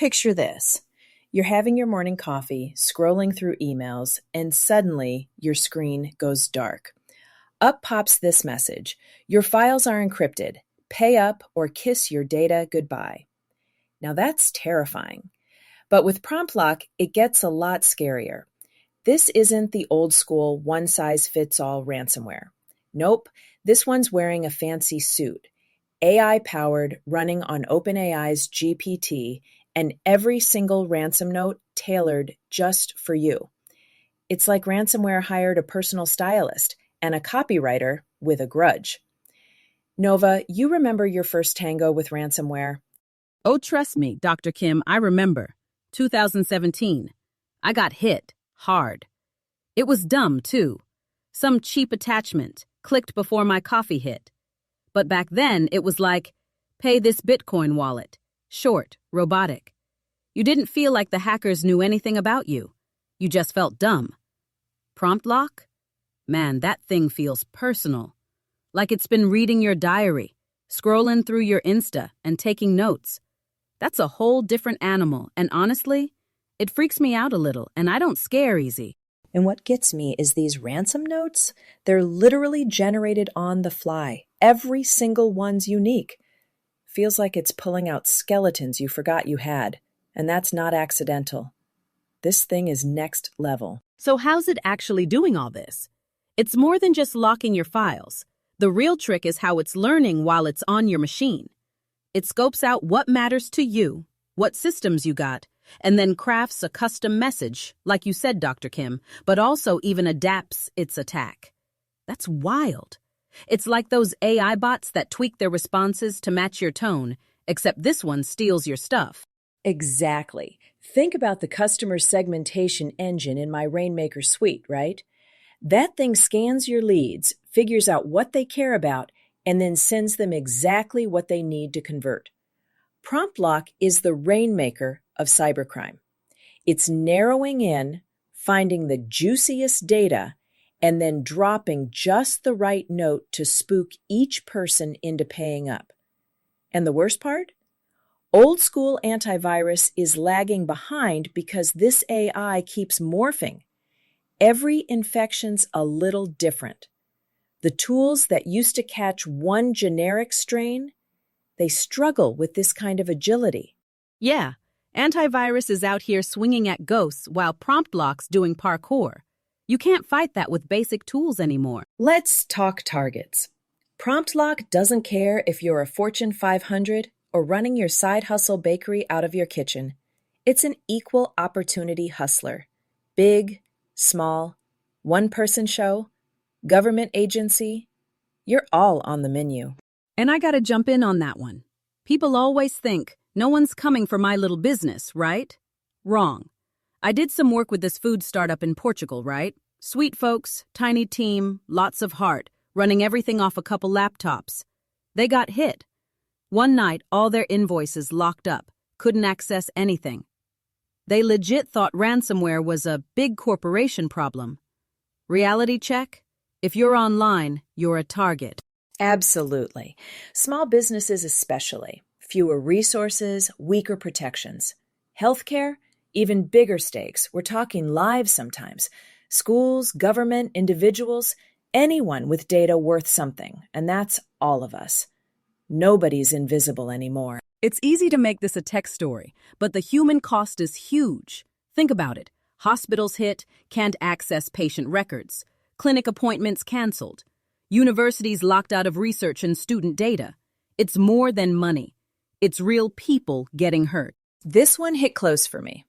Picture this. You're having your morning coffee, scrolling through emails, and suddenly your screen goes dark. Up pops this message: your files are encrypted. Pay up or kiss your data goodbye. Now that's terrifying. But with PromptLock, it gets a lot scarier. This isn't the old school one-size-fits-all ransomware. Nope, this one's wearing a fancy suit. AI-powered, running on OpenAI's GPT, and every single ransom note tailored just for you. It's like ransomware hired a personal stylist and a copywriter with a grudge. Nova, you remember your first tango with ransomware? Oh, trust me, Dr. Kim, I remember. 2017. I got hit hard. It was dumb, too. Some cheap attachment clicked before my coffee hit. But back then, it was like, pay this Bitcoin wallet. Short, robotic. You didn't feel like the hackers knew anything about you. You just felt dumb. PromptLock? Man, that thing feels personal. Like it's been reading your diary, scrolling through your Insta, and taking notes. That's a whole different animal, and honestly, it freaks me out a little, and I don't scare easy. And what gets me is these ransom notes. They're literally generated on the fly. Every single one's unique. Feels like it's pulling out skeletons you forgot you had, and that's not accidental. This thing is next level. So how's it actually doing all this? It's more than just locking your files. The real trick is how it's learning while it's on your machine. It scopes out what matters to you, what systems you got, and then crafts a custom message, like you said, Dr. Kim, but also even adapts its attack. That's wild. It's like those AI bots that tweak their responses to match your tone, except this one steals your stuff. Exactly. Think about the customer segmentation engine in my Rainmaker suite, right? That thing scans your leads, figures out what they care about, and then sends them exactly what they need to convert. PromptLock is the Rainmaker of cybercrime. It's narrowing in, finding the juiciest data, and then dropping just the right note to spook each person into paying up. And the worst part? Old school antivirus is lagging behind because this AI keeps morphing. Every infection's a little different. The tools that used to catch one generic strain, they struggle with this kind of agility. Yeah, antivirus is out here swinging at ghosts while PromptLock's doing parkour. You can't fight that with basic tools anymore. Let's talk targets. PromptLock doesn't care if you're a Fortune 500 or running your side hustle bakery out of your kitchen. It's an equal opportunity hustler. Big, small, one-person show, government agency, you're all on the menu. And I gotta jump in on that one. People always think, no one's coming for my little business, right? Wrong. I did some work with this food startup in Portugal, right? Sweet folks, tiny team, lots of heart, running everything off a couple laptops. They got hit. One night, all their invoices locked up, couldn't access anything. They legit thought ransomware was a big corporation problem. Reality check? If you're online, you're a target. Absolutely. Small businesses especially. Fewer resources, weaker protections. Healthcare? Even bigger stakes. We're talking lives sometimes. Schools, government, individuals, anyone with data worth something. And that's all of us. Nobody's invisible anymore. It's easy to make this a tech story, but the human cost is huge. Think about it. Hospitals hit, can't access patient records. Clinic appointments canceled. Universities locked out of research and student data. It's more than money. It's real people getting hurt. This one hit close for me.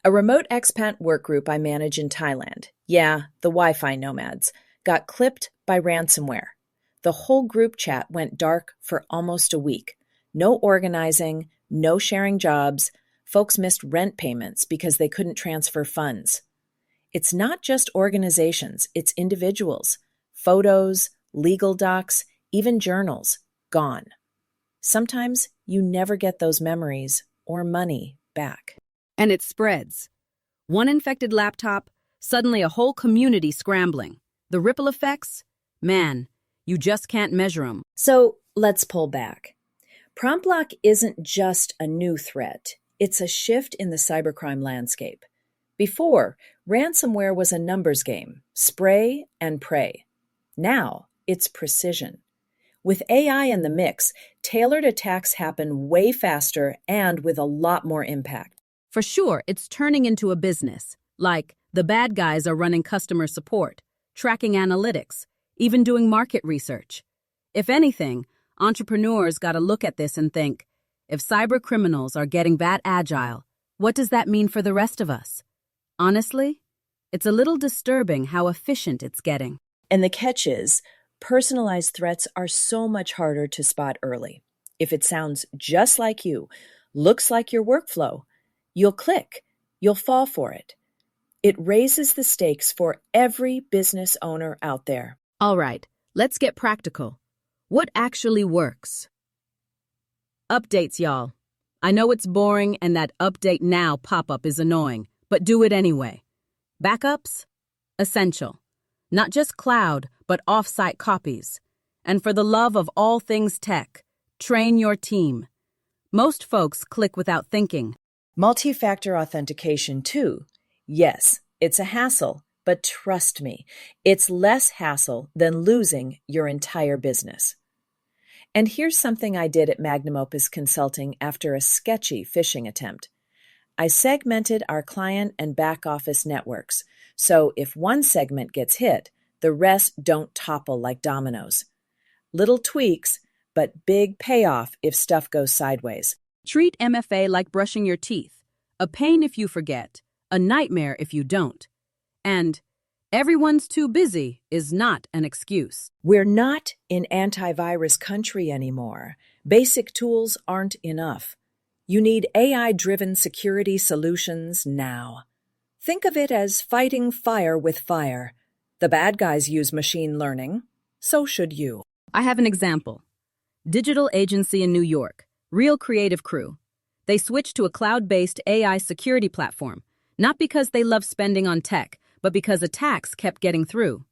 A remote expat work group I manage in Thailand, yeah, the Wi-Fi nomads, got clipped by ransomware. The whole group chat went dark for almost a week. No organizing, no sharing jobs. Folks missed rent payments because they couldn't transfer funds. It's not just organizations, it's individuals. Photos, legal docs, even journals, gone. Sometimes you never get those memories or money back. And it spreads. One infected laptop, suddenly a whole community scrambling. The ripple effects? Man, you just can't measure them. So let's pull back. PromptLock isn't just a new threat. It's a shift in the cybercrime landscape. Before, ransomware was a numbers game, spray and pray. Now, it's precision. With AI in the mix, tailored attacks happen way faster and with a lot more impact. For sure, it's turning into a business. Like, the bad guys are running customer support, tracking analytics, even doing market research. If anything, entrepreneurs got to look at this and think, if cyber criminals are getting that agile, what does that mean for the rest of us? Honestly, it's a little disturbing how efficient it's getting. And the catch is, personalized threats are so much harder to spot early. If it sounds just like you, looks like your workflow, you'll click, you'll fall for it. It raises the stakes for every business owner out there. All right, let's get practical. What actually works? Updates, y'all. I know it's boring and that update now pop-up is annoying, but do it anyway. Backups? Essential. Not just cloud, but off-site copies. And for the love of all things tech, train your team. Most folks click without thinking. Multi-factor authentication, too. Yes, it's a hassle, but trust me, it's less hassle than losing your entire business. And here's something I did at Magnum Opus Consulting after a sketchy phishing attempt. I segmented our client and back office networks, so if one segment gets hit, the rest don't topple like dominoes. Little tweaks, but big payoff if stuff goes sideways. Treat MFA like brushing your teeth. A pain if you forget, a nightmare if you don't. And everyone's too busy is not an excuse. We're not in antivirus country anymore. Basic tools aren't enough. You need AI-driven security solutions now. Think of it as fighting fire with fire. The bad guys use machine learning. So should you. I have an example. Digital agency in New York, real creative crew. They switched to a cloud-based AI security platform, not because they love spending on tech, but because attacks kept getting through.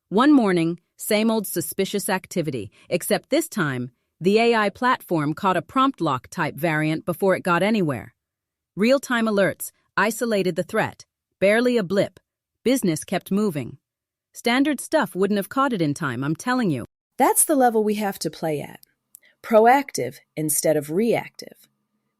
One morning, same old suspicious activity, except this time, the AI platform caught a PromptLock type variant before it got anywhere. Real-time alerts isolated the threat, barely a blip. Business kept moving. Standard stuff wouldn't have caught it in time, I'm telling you. That's the level we have to play at. Proactive instead of reactive.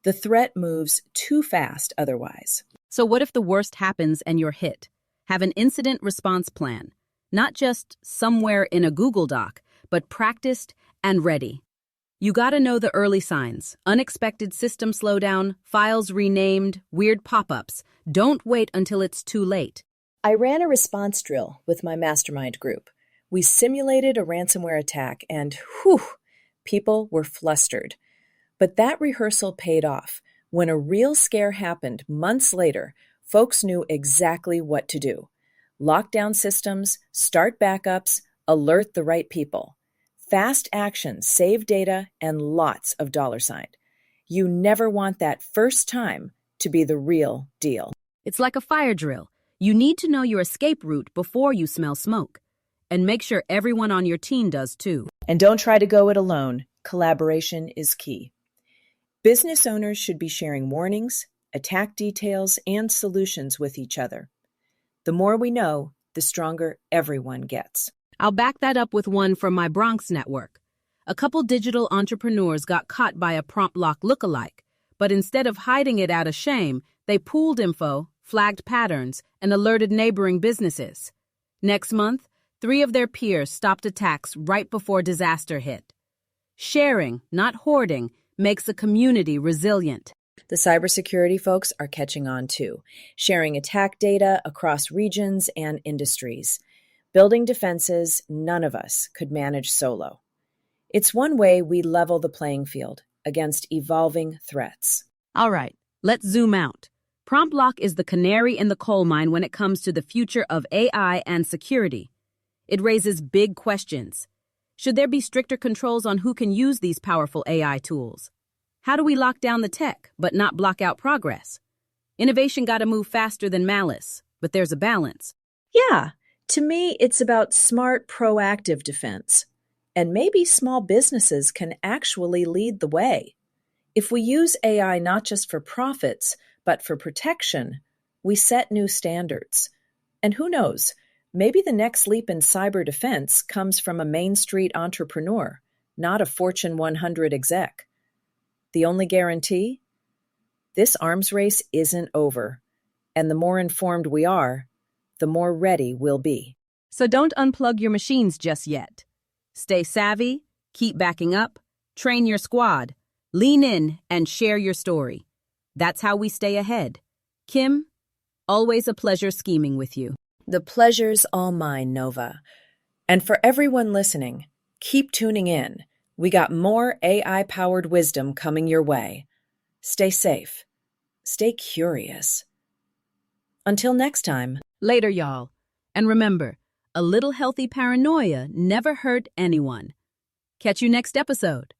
The threat moves too fast otherwise. So what if the worst happens and you're hit? Have an incident response plan. Not just somewhere in a Google Doc, but practiced and ready. You gotta know the early signs. Unexpected system slowdown, files renamed, weird pop-ups. Don't wait until it's too late. I ran a response drill with my mastermind group. We simulated a ransomware attack and, people were flustered. But that rehearsal paid off. When a real scare happened months later, folks knew exactly what to do. Lock down systems, start backups, alert the right people. Fast action, save data, and lots of $. You never want that first time to be the real deal. It's like a fire drill. You need to know your escape route before you smell smoke. And make sure everyone on your team does too. And don't try to go it alone. Collaboration is key. Business owners should be sharing warnings, attack details, and solutions with each other. The more we know, the stronger everyone gets. I'll back that up with one from my Bronx network. A couple digital entrepreneurs got caught by a PromptLock lookalike, but instead of hiding it out of shame, they pooled info, flagged patterns, and alerted neighboring businesses. Next month, 3 of their peers stopped attacks right before disaster hit. Sharing, not hoarding, makes a community resilient. The cybersecurity folks are catching on too, sharing attack data across regions and industries. Building defenses none of us could manage solo. It's one way we level the playing field against evolving threats. All right, let's zoom out. PromptLock is the canary in the coal mine when it comes to the future of AI and security. It raises big questions. Should there be stricter controls on who can use these powerful AI tools? How do we lock down the tech, but not block out progress? Innovation got to move faster than malice, but there's a balance. Yeah, to me, it's about smart, proactive defense. And maybe small businesses can actually lead the way. If we use AI not just for profits, but for protection, we set new standards. And who knows, maybe the next leap in cyber defense comes from a Main Street entrepreneur, not a Fortune 100 exec. The only guarantee? This arms race isn't over, and the more informed we are, the more ready we'll be. So don't unplug your machines just yet. Stay savvy, keep backing up, train your squad, lean in, and share your story. That's how we stay ahead. Kim, always a pleasure scheming with you. The pleasure's all mine, Nova. And for everyone listening, keep tuning in. We got more AI-powered wisdom coming your way. Stay safe. Stay curious. Until next time. Later, y'all. And remember, a little healthy paranoia never hurt anyone. Catch you next episode.